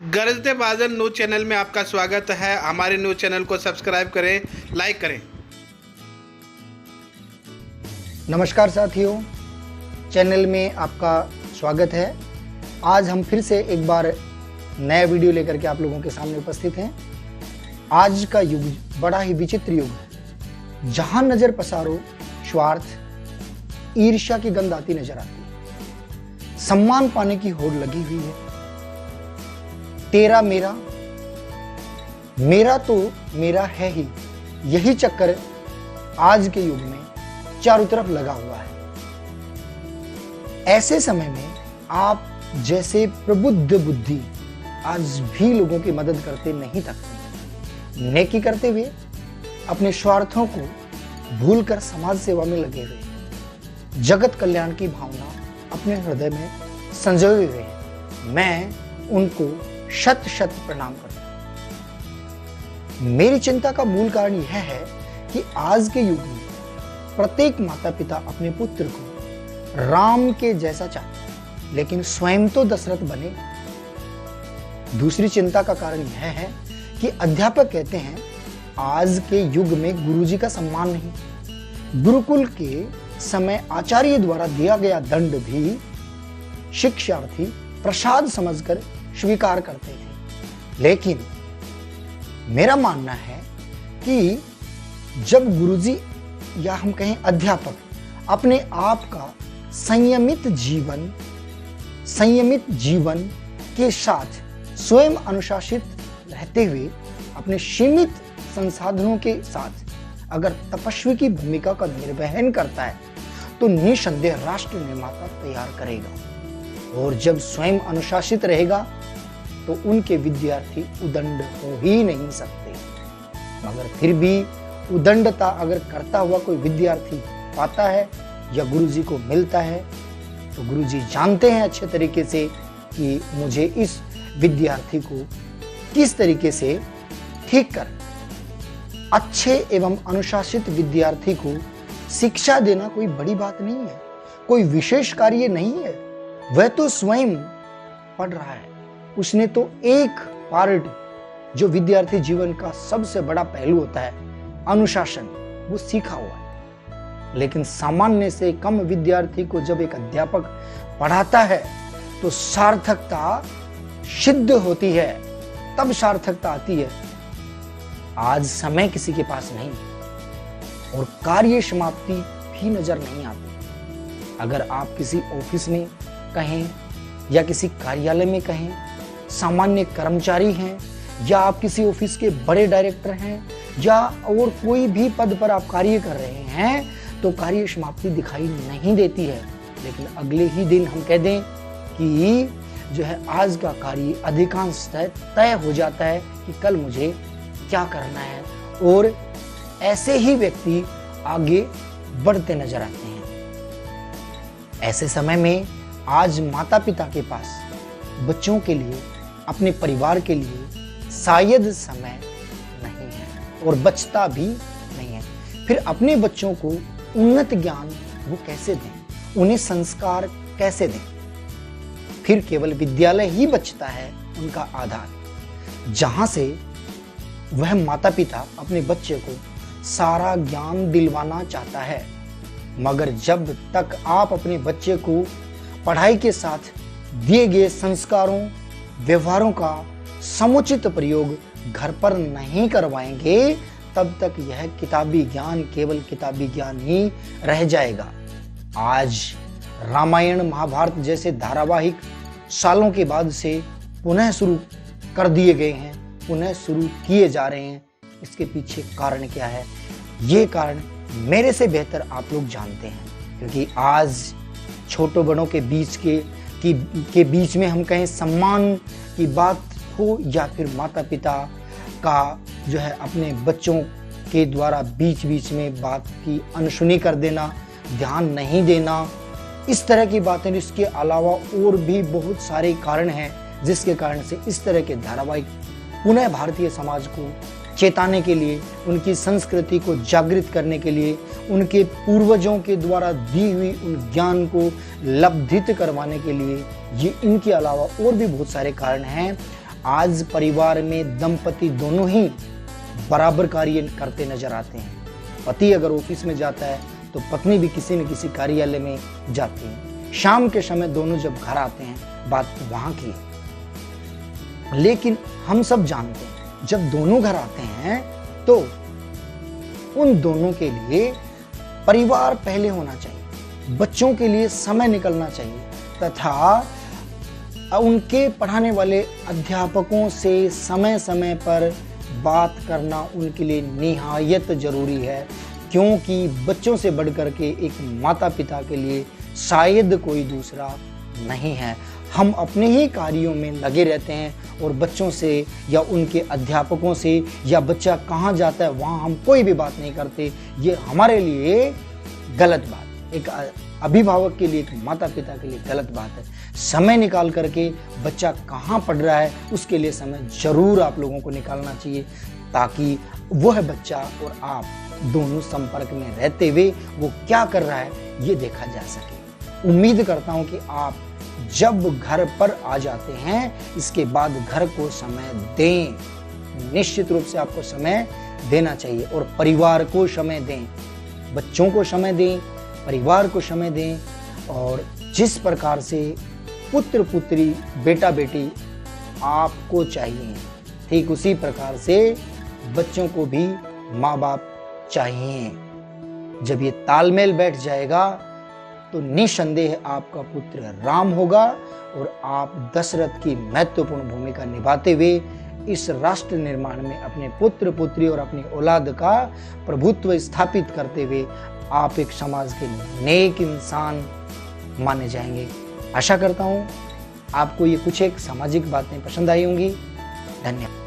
गरजते बादल news channel में आपका स्वागत है। हमारे न्यूज़ चैनल को सब्सक्राइब करें, लाइक करें। नमस्कार साथियों, चैनल में आपका स्वागत है। आज हम फिर से एक बार नया वीडियो लेकर के आप लोगों के सामने उपस्थित हैं। आज का युग बड़ा ही विचित्र युग है। जहां नजर पसारो स्वार्थ, ईर्ष्या की गंध आती नजर आती है। सम्मान पाने की होड़ लगी हुई है। तेरा मेरा, मेरा तो मेरा है ही, यही चक्कर आज के युग में चारों तरफ लगा हुआ है। ऐसे समय में आप जैसे प्रबुद्ध बुद्धि आज भी लोगों की मदद करते नहीं थकते। नेकी करते हुए अपने स्वार्थों को भूलकर समाज सेवा में लगे हुए, जगत कल्याण की भावना अपने हृदय में संजोए हुए हैं। मैं उनको शत शत प्रणाम करता हूं। मेरी चिंता का मूल कारण यह है कि आज के युग में प्रत्येक माता पिता अपने पुत्र को राम के जैसा चाहता है, लेकिन स्वयं तो दशरथ बने। दूसरी चिंता का कारण यह है कि अध्यापक कहते हैं आज के युग में गुरुजी का सम्मान नहीं। गुरुकुल के समय आचार्य द्वारा दिया गया दंड भी शिक्षार्थी प्रसाद समझकर स्वीकार करते थे। लेकिन मेरा मानना है कि जब गुरुजी या हम कहें अध्यापक अपने आप का संयमित जीवन के साथ स्वयं अनुशासित रहते हुए अपने सीमित संसाधनों के साथ अगर तपस्वी की भूमिका का निर्वहन करता है तो निसंदेह राष्ट्र निर्माता तैयार करेगा। और जब स्वयं अनुशासित रहेगा तो उनके विद्यार्थी उदंड हो ही नहीं सकते। मगर फिर भी उदंडता अगर करता हुआ कोई विद्यार्थी पाता है या गुरुजी को मिलता है तो गुरुजी जानते हैं अच्छे तरीके से कि मुझे इस विद्यार्थी को किस तरीके से ठीक कर। अच्छे एवं अनुशासित विद्यार्थी को शिक्षा देना कोई बड़ी बात नहीं है, कोई विशेष कार्य नहीं है। वह तो स्वयं पढ़ रहा है, उसने तो एक पार्ट जो विद्यार्थी जीवन का सबसे बड़ा पहलू होता है अनुशासन, वो सीखा हुआ है। लेकिन सामान्य से कम विद्यार्थी को जब एक अध्यापक पढ़ाता है तो सार्थकता सिद्ध होती है, तब सार्थकता आती है। आज समय किसी के पास नहीं और कार्य समाप्ति भी नजर नहीं आती। अगर आप किसी ऑफिस में कहें या किसी कार्यालय में कहें, सामान्य कर्मचारी हैं या आप किसी ऑफिस के बड़े डायरेक्टर हैं या और कोई भी पद पर आप कार्य कर रहे हैं तो कार्य समाप्ति दिखाई नहीं देती है। लेकिन अगले ही दिन हम कह दें कि जो है आज का कार्य अधिकांश तय हो जाता है कि कल मुझे क्या करना है, और ऐसे ही व्यक्ति आगे बढ़ते नजर आते हैं। ऐसे समय में आज माता पिता के पास बच्चों के लिए, अपने परिवार के लिए शायद समय नहीं है और बचता भी नहीं है। फिर अपने बच्चों को उन्नत ज्ञान वो कैसे दें, उन्हें संस्कार कैसे दें। फिर केवल विद्यालय ही बचता है उनका आधार, जहां से वह माता पिता अपने बच्चे को सारा ज्ञान दिलवाना चाहता है। मगर जब तक आप अपने बच्चे को पढ़ाई के साथ दिए गए संस्कारों, व्यवहारों का समुचित प्रयोग घर पर नहीं करवाएंगे, तब तक यह किताबी ज्ञान केवल किताबी ज्ञान ही रह जाएगा। आज रामायण महाभारत जैसे धारावाहिक सालों के बाद से पुनः शुरू कर दिए गए हैं, पुनः शुरू किए जा रहे हैं। इसके पीछे कारण क्या है? ये कारण मेरे से बेहतर आप लोग जानते हैं, क्योंकि आज छोटों बड़ों के बीच के बीच में हम कहें सम्मान की बात हो या फिर माता पिता का जो है अपने बच्चों के द्वारा बीच बीच में बात की अनसुनी कर देना, ध्यान नहीं देना, इस तरह की बातें। इसके अलावा और भी बहुत सारे कारण हैं जिसके कारण से इस तरह के धारावाहिक पुनः भारतीय समाज को चेताने के लिए, उनकी संस्कृति को जागृत करने के लिए, उनके पूर्वजों के द्वारा दी हुई उन ज्ञान को लब्धित करवाने के लिए, ये इनके अलावा और भी बहुत सारे कारण हैं। आज परिवार में दंपति दोनों ही बराबर कार्य करते नजर आते हैं। पति अगर ऑफिस में जाता है तो पत्नी भी किसी न किसी कार्यालय में जाती है। शाम के समय दोनों जब घर आते हैं, बात तो वहां की है। लेकिन हम सब जानते हैं जब दोनों घर आते हैं तो उन दोनों के लिए परिवार पहले होना चाहिए, बच्चों के लिए समय निकलना चाहिए तथा उनके पढ़ाने वाले अध्यापकों से समय समय पर बात करना उनके लिए निहायत जरूरी है, क्योंकि बच्चों से बढ़कर के एक माता पिता के लिए शायद कोई दूसरा नहीं है। हम अपने ही कार्यों में लगे रहते हैं और बच्चों से या उनके अध्यापकों से या बच्चा कहाँ जाता है वहाँ हम कोई भी बात नहीं करते। ये हमारे लिए गलत बात, एक अभिभावक के लिए, एक माता पिता के लिए गलत बात है। समय निकाल करके बच्चा कहाँ पढ़ रहा है उसके लिए समय जरूर आप लोगों को निकालना चाहिए, ताकि वह बच्चा और आप दोनों संपर्क में रहते हुए वो क्या कर रहा है ये देखा जा सके। उम्मीद करता हूँ कि आप जब घर पर आ जाते हैं इसके बाद घर को समय दें। निश्चित रूप से आपको समय देना चाहिए और परिवार को समय दें, बच्चों को समय दें, परिवार को समय दें। और जिस प्रकार से पुत्र पुत्री बेटा बेटी आपको चाहिए, ठीक उसी प्रकार से बच्चों को भी माँ बाप चाहिए। जब ये तालमेल बैठ जाएगा तो निसंदेह आपका पुत्र राम होगा और आप दशरथ की महत्वपूर्ण भूमिका निभाते हुए इस राष्ट्र निर्माण में अपने पुत्र पुत्री और अपनी औलाद का प्रभुत्व स्थापित करते हुए आप एक समाज के नेक इंसान माने जाएंगे। आशा करता हूँ आपको ये कुछ एक सामाजिक बातें पसंद आई होंगी। धन्यवाद।